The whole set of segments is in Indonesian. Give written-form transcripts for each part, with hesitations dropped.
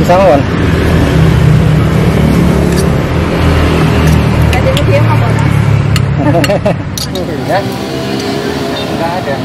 Sama Wan. Ada dia mau bonus. Ya. Enggak ada.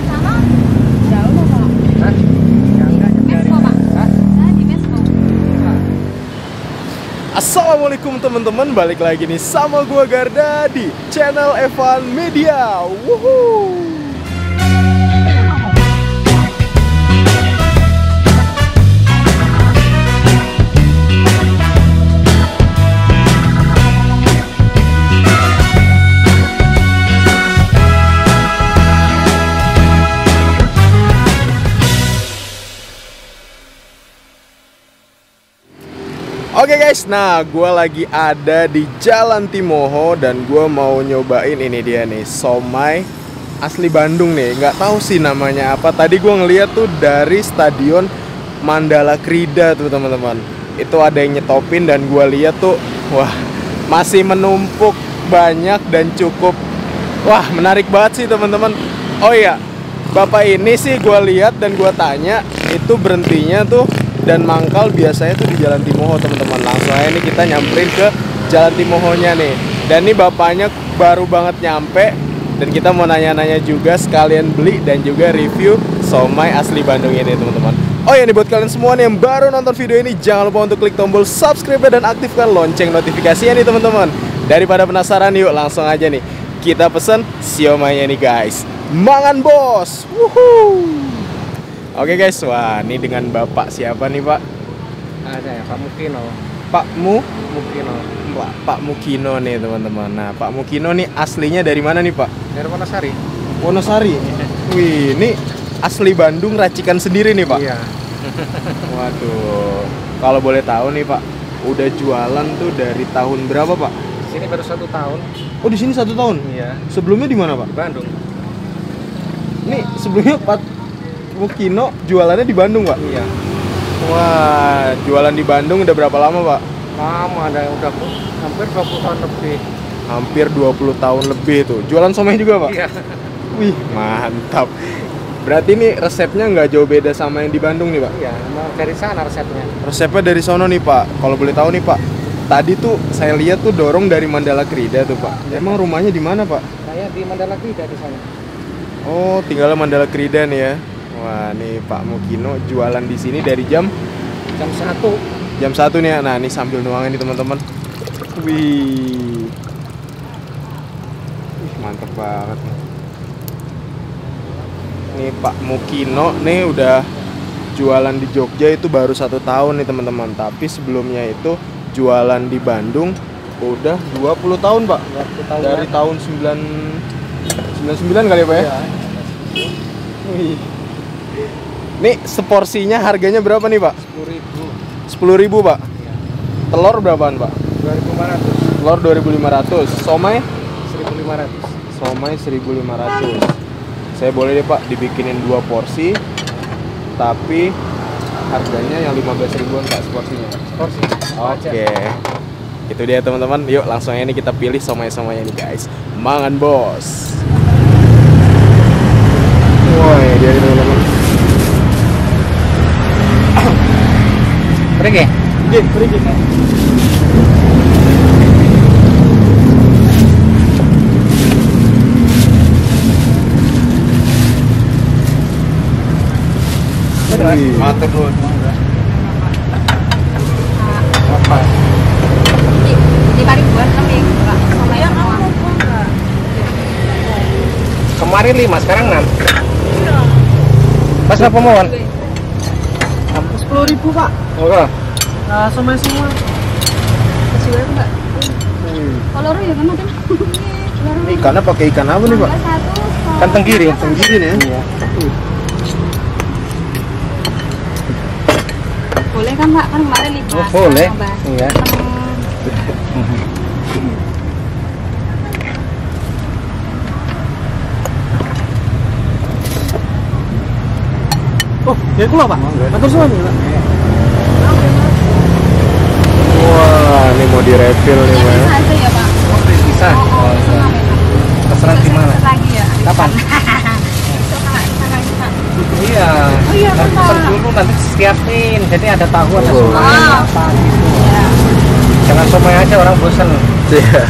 Sama jauh loh Pak. Hah? Enggak Mesko Pak. Hah? Nah, di Mesko. Assalamualaikum teman-teman, balik lagi nih sama gua Garda di channel Evan Media. Wuhuu. Oke guys, nah gue lagi ada di Jalan Timoho dan gue mau nyobain ini dia nih, somai asli Bandung nih. Nggak tahu sih namanya apa. Tadi gue ngeliat tuh dari Stadion Mandala Krida tuh teman-teman. Itu ada yang nyetopin dan gue lihat tuh, wah masih menumpuk banyak dan cukup, wah menarik banget sih teman-teman. Oh iya, bapak ini sih gue lihat dan gue tanya itu berhentinya tuh dan mangkal biasanya tuh di Jalan Timoho teman-teman. Langsung aja nih kita nyamperin ke Jalan Timohonya nih. Dan ini bapaknya baru banget nyampe dan kita mau nanya-nanya juga sekalian beli dan juga review somai asli Bandung ini teman-teman. Oh ya nih buat kalian semua nih yang baru nonton video ini, jangan lupa untuk klik tombol subscribe dan aktifkan lonceng notifikasinya nih teman-teman. Daripada penasaran, yuk langsung aja nih kita pesen siomainya nih guys. Mangan bos. Wuhuu. Oke guys, wah ini dengan bapak siapa nih pak? Ada ya, Pak Mukino. Pak Mukino. Pak Mukino nih teman-teman. Nah Pak Mukino nih aslinya dari mana nih pak? Dari Wonosari. Wonosari. Wih, ini asli Bandung racikan sendiri nih pak? Iya. Waduh, kalau boleh tahu nih pak, udah jualan tuh dari tahun berapa pak? Sini baru 1 tahun. Oh di sini 1 tahun? Iya. Sebelumnya di mana pak? Di Bandung. Nih sebelumnya Pak Mukino jualannya di Bandung pak? Iya. Wah, jualan di Bandung udah berapa lama pak? Lama, ada yang udah hampir 20 tahun lebih. Hampir 20 tahun lebih tuh. Jualan somai juga pak? Iya. Wih, mantap. Berarti ini resepnya nggak jauh beda sama yang di Bandung nih pak? Iya, emang dari sana resepnya. Resepnya dari sono nih pak. Kalau boleh tahu nih pak, tadi tuh saya lihat tuh dorong dari Mandala Krida tuh pak. Emang rumahnya di mana pak? Saya di Mandala Krida di sana. Oh, tinggalnya Mandala Krida nih ya. Wah, nih Pak Mukino jualan di sini dari jam 1. Jam 1 nih ya. Nah, ini sambil nuangin nih teman-teman. Wih. Wih, mantep banget nih. Nih Pak Mukino nih udah jualan di Jogja itu baru 1 tahun nih teman-teman. Tapi sebelumnya itu jualan di Bandung udah 20 tahun Pak. 20 tahun. Dari tahun 99 kali ya Pak ya? Iya. Wih. Nih seporsinya harganya berapa nih Pak? 10.000. 10.000 Pak. Iya. Telur berapaan Pak? 2.500. Telur 2.500. Somai? 1.500. Somai 1.500. Saya boleh deh Pak dibikinin 2 porsi, tapi harganya yang 15.000-an Pak seporsinya. Porsi. Oke. Itu dia teman-teman. Yuk langsung aja nih kita pilih somai-somainya nih guys. Mangan bos. Woi, dia nih teman-teman. Pergi? Pergi. Matur dulu. Apa? Di Paribuan kami, Pak. Sama yang mau enggak? Kemarin 5, sekarang 6. Pas apa mau? 10.000 Pak. Enggak. Nah, somai semua. Kasih berapa, Mbak? Kalau ya kan ada. Ini ikannya pakai ikan apa nih Pak? Kan tenggiri. Tenggiri nih ya? Iya. Boleh kan Pak? Kan kemarin 5. Oh, boleh. Iya. Oh, ya keluar Pak. Atur semua nih Pak. Wah, ini mau direfill nih Pak. Bisa aja ya Pak? Bisa. Oh, Terserah gimana. Lagi ya? Kapan? Itu kakak bisa. Iya. Oh iya Pesen Pak. dulu nanti siapin. Jadi ada tahu, ada Oh. somai, apa gitu. Jangan somai aja orang bosen. Iya.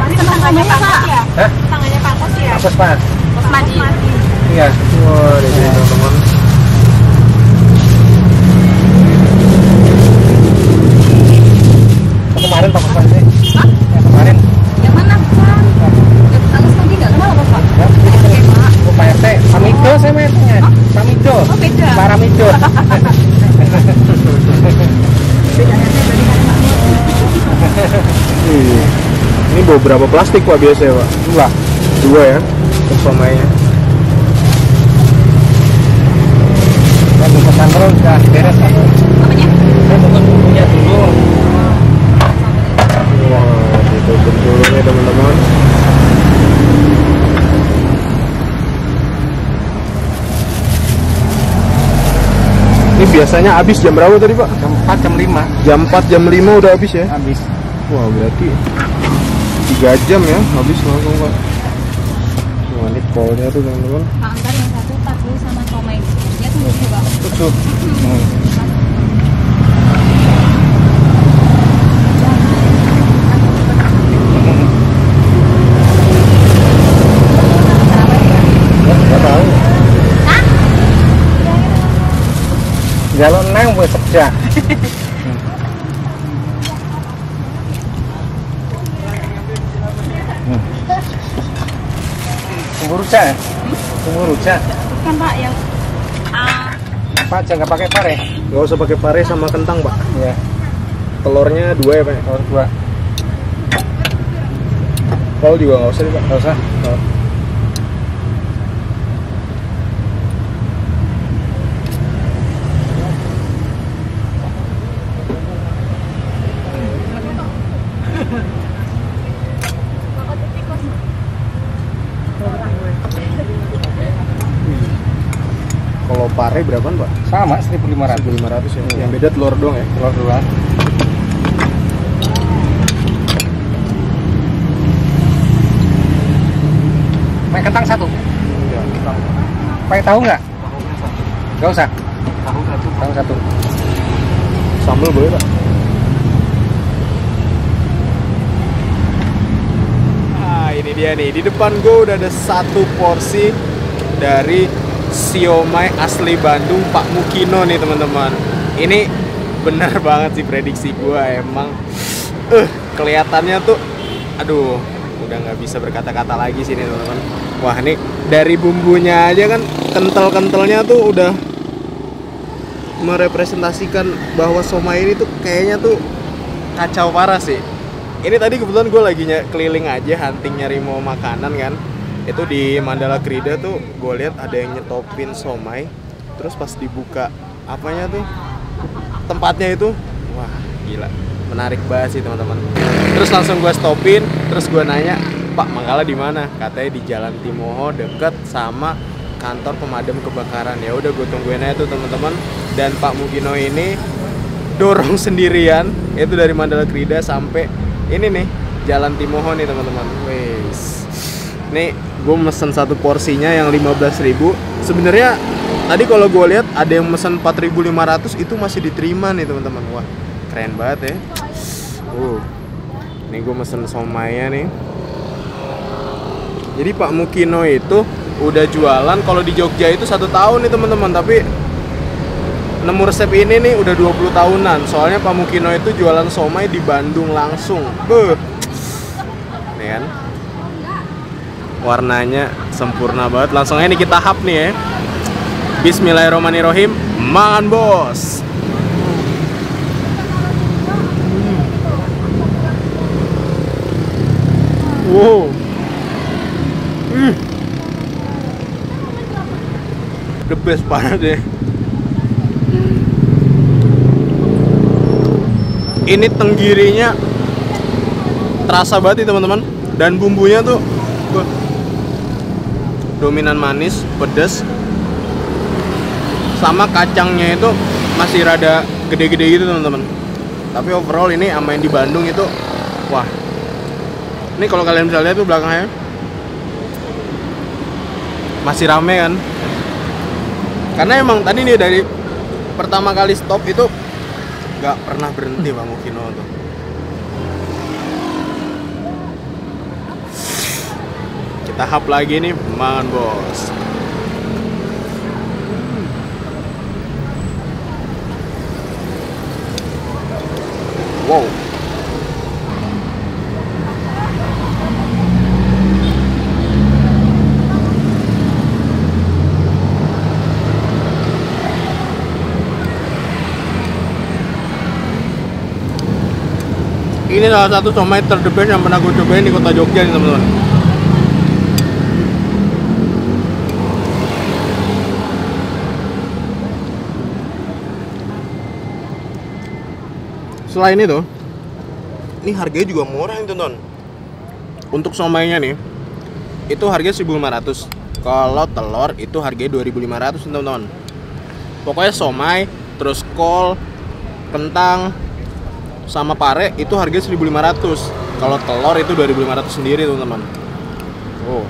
Ini tangannya Pak ya? Hah? Tangannya Pak Kos ya? Apa Pak? Kos Madi. Iya. Wah, di sini teman-teman. Kemarin Pak Kos sih. Ya, kemarin. Yang mana Pak? Yang Kos Madi nggak kenal apa Pak? Ya, Oke Pak. oh, Pak RT, Pamido saya mainnya. Pamido. Oh beda. Paramido. Ini bawa berapa plastik Pak biasanya Pak? Dua ya, untuk somainya. Ya, bungkus sambal udah beres. Apanya? Saya bungkus bumbunya dulu. Wah, itu dulu nih teman-teman. Ini biasanya habis jam berapa tadi Pak? Jam 4, jam 5 Jam 4, jam 5 udah habis ya? habis. Wah, berarti 3 jam ya habis langsung Pak. Wah, ini polnya tuh teman-teman. Pak antar yang satu tahu sama somai. Ya tunggu dulu Pak. 7. Nggak tahu. Hah? Jalur nang buat sepeda. Tunggu rujak ya? Tunggu rujak. Bukan Pak yang Pak jangan pakai pare. Nggak usah pakai pare sama kentang Pak. Iya. Telurnya 2 ya Pak? Telur 2. Kol juga nggak usah nih Pak. Nggak usah. Oh. Kalau pare berapaan Pak? Sama 1.500. 1.500 ya. Yang beda telur doang ya. Telur 2. Pakai kentang 1. Iya, kentang. Pakai tahu nggak? Nggak usah. Tahu satu. Tahu 1. Sambal boleh Pak? Nah, ini dia nih. Di depan gue udah ada 1 porsi dari siomay asli Bandung Pak Mukino nih teman-teman. Ini benar banget sih prediksi gue emang. Kelihatannya tuh, aduh, udah nggak bisa berkata-kata lagi sih nih teman-teman. Wah, ini dari bumbunya aja kan kental-kentalnya tuh udah merepresentasikan bahwa somai ini tuh kayaknya tuh kacau parah sih. Ini tadi kebetulan gue lagi keliling aja hunting nyari mau makanan kan. Itu di Mandala Krida tuh gue lihat ada yang nyetopin somai. Terus pas dibuka apanya tuh tempatnya itu, wah gila, menarik banget sih teman-teman. Terus langsung gue stopin, terus gue nanya, Pak Mangkala di mana? Katanya di Jalan Timoho deket sama kantor pemadam kebakaran. Ya udah gue tungguin aja tuh teman-teman. Dan Pak Mukino ini dorong sendirian itu dari Mandala Krida sampai ini nih Jalan Timoho nih teman-teman. Wes. Nih gue mesen 1 porsinya yang 15.000. Sebenarnya tadi kalau gue lihat ada yang mesen 4.500 itu masih diterima nih teman-teman. Wah, keren banget ya. Nih gue mesen somainya nih. Jadi Pak Mukino itu udah jualan kalau di Jogja itu 1 tahun nih teman-teman, tapi nemu resep ini nih udah 20 tahunan. Soalnya Pak Mukino itu jualan somai di Bandung langsung. Nih kan, warnanya sempurna banget. Langsung aja nih kita hap nih ya. Bismillahirrahmanirrahim. Mangan bos. Wow. The best banget deh. Ini tenggirinya terasa banget nih teman-teman. Dan bumbunya tuh dominan manis, pedas. Sama kacangnya itu masih rada gede-gede gitu teman-teman. Tapi overall ini sama yang di Bandung itu, wah. Ini kalau kalian bisa lihat tuh belakangnya masih rame kan. Karena emang tadi nih dari pertama kali stop itu nggak pernah berhenti Pak Mukino tuh. Kita hap lagi nih, mangan bos. Wow. Ini salah satu somai terdebes yang pernah gue cobain di kota Jogja nih teman-teman. Selain itu, ini harganya juga murah nih teman-teman. Untuk somainya nih, itu harganya 1.500. Kalau telur itu harganya 2.500 teman-teman. Pokoknya somai, terus kol, kentang, sama pare itu harganya 1.500. Kalau telur itu 2.500 sendiri teman-teman. Oh.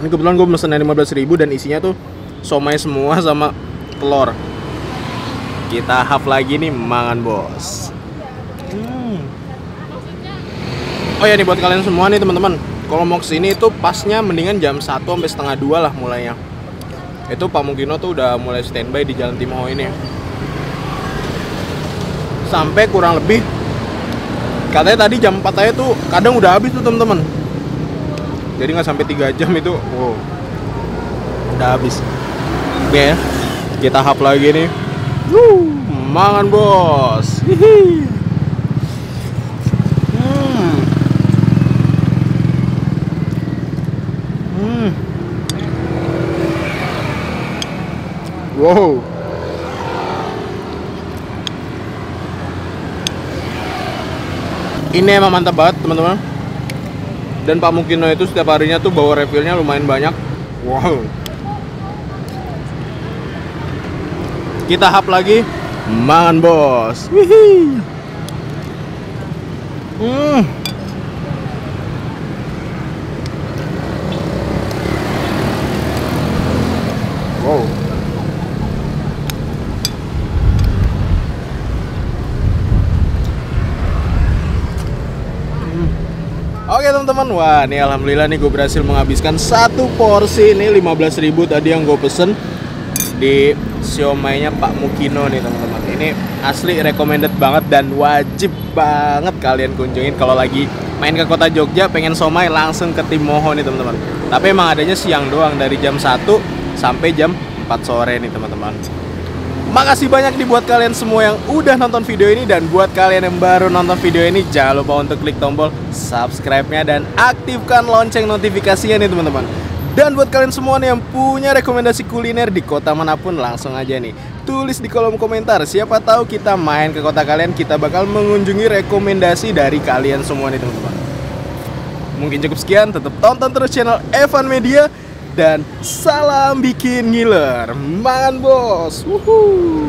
Ini kebetulan gue mesennya 15.000 dan isinya tuh somai semua sama telur. Kita hap lagi nih, mangan bos. Oh ya nih buat kalian semua nih teman-teman, kalau mau kesini itu pasnya mendingan jam 1 sampai setengah 2 lah mulainya. Itu Pak Mukino tuh udah mulai standby di Jalan Timoho ini. Sampai kurang lebih katanya tadi jam 4 aja tuh kadang udah habis tuh teman-teman. Jadi nggak sampai 3 jam itu, wow, udah habis. Oke, kita hap lagi nih. Mangan bos. Hihi. Wow. Ini emang mantap banget teman-teman. Dan Pak Mukino itu setiap harinya tuh bawa refillnya lumayan banyak. Wow. Kita hap lagi, mangan bos. Wih. Wow. Oke teman-teman, wah nih alhamdulillah nih gue berhasil menghabiskan satu porsi ini 15.000 tadi yang gue pesen di siomainya Pak Mukino nih teman-teman. Ini asli recommended banget dan wajib banget kalian kunjungin kalau lagi main ke kota Jogja pengen somai langsung ke Timoho nih teman-teman. Tapi emang adanya siang doang dari jam 1 sampai jam 4 sore nih teman-teman. Makasih banyak nih buat kalian semua yang udah nonton video ini. Dan buat kalian yang baru nonton video ini, jangan lupa untuk klik tombol subscribe-nya dan aktifkan lonceng notifikasinya nih teman-teman. Dan buat kalian semua nih yang punya rekomendasi kuliner di kota manapun, langsung aja nih tulis di kolom komentar. Siapa tahu kita main ke kota kalian, kita bakal mengunjungi rekomendasi dari kalian semua nih teman-teman. Mungkin cukup sekian, tetap tonton terus channel Evan Media. Dan salam bikin ngiler, mangan bos. Wuhuu.